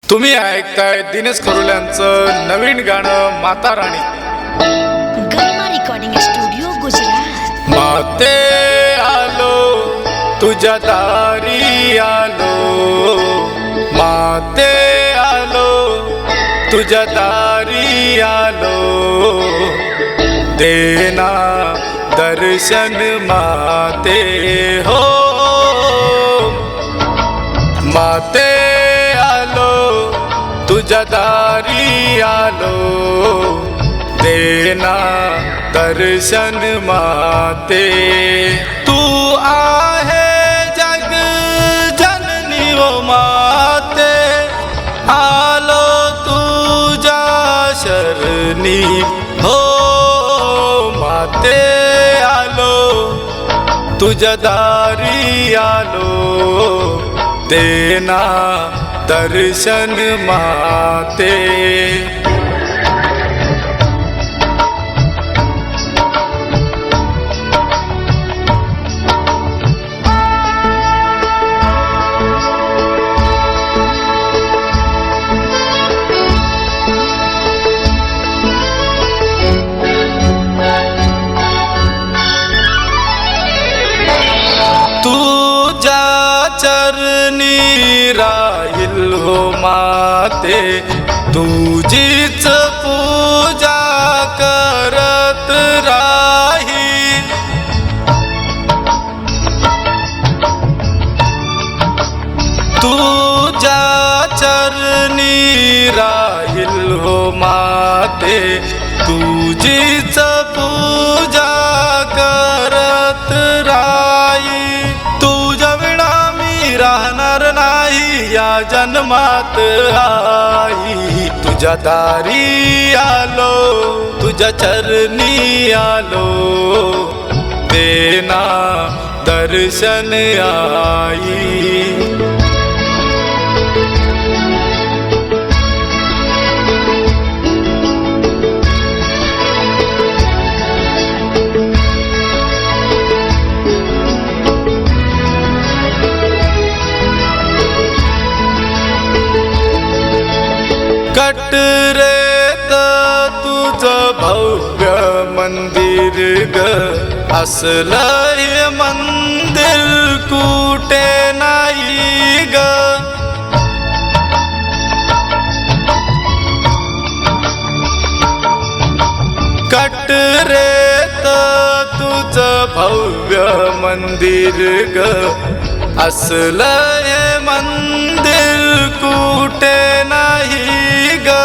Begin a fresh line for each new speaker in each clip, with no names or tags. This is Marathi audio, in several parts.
तुम्ही ऐकताय दिनेश खरोल्यांचं नवीन गाणं माता राणी.
गरिमा रिकॉर्डिंग स्टुडिओ गुजरात.
माते आलो तुझ्या दारी आलो, माते आलो तुझ्या दारी आलो, देना दर्शन माते हो. माते आलो तुझ्या दारी आलो, देना दर्शन माते. तू आहे जग जननी ओ माते, आलो तुझ्या शरणी हो. माते आलो तुझ्या दारी आलो, देना दर्शन माते. तुझ्या चरणी राहील हो माते, तुझीच पूजा करत राही. तुझ्या चरणी राहील हो माते, तुझीच पूजा करत राही. तुझ्या विना मी राहणार नाही या जन्मात आई. तुझ्या दारी आलो तुझ्या चरणी आलो, देना दर्शन आई. कटरेत तुझं भव्य मंदिर ग, असलं हे मंदिर कुठे नाही ग. कटरेत तुझं भव्य मंदिर ग, असलं हे मंदिर कुठे नाही ग.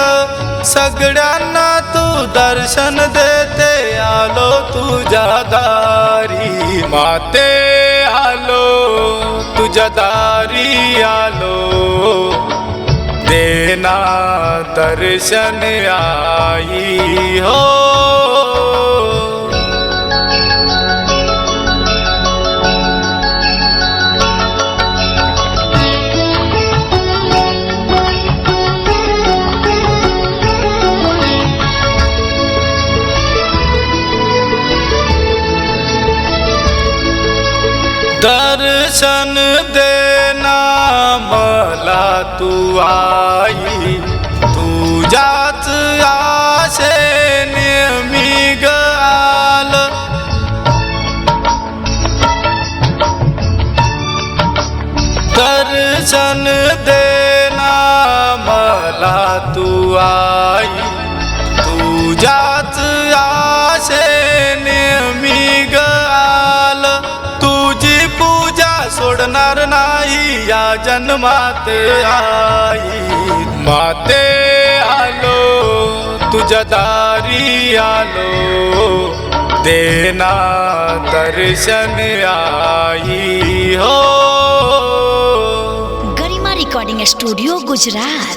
सगळ्यांना तू दर्शन देते आलो तुझ्या दारी. माते आलो तुझ्या दारी आलो, देना दर्शन आई हो. दर्शन देना मला तू आई, तुझ्याच आशेने मी ग आलो. दर्शन देना मला तू आई, तुझ्याच आशेने मी ग आलो. तुझी पूजा सोडणार नाही या जन्मात आई. माते आलो तुझ्या दारी आलो, देना दर्शन आई हो.
गरिमा रिकॉर्डिंग स्टुडिओ गुजरात.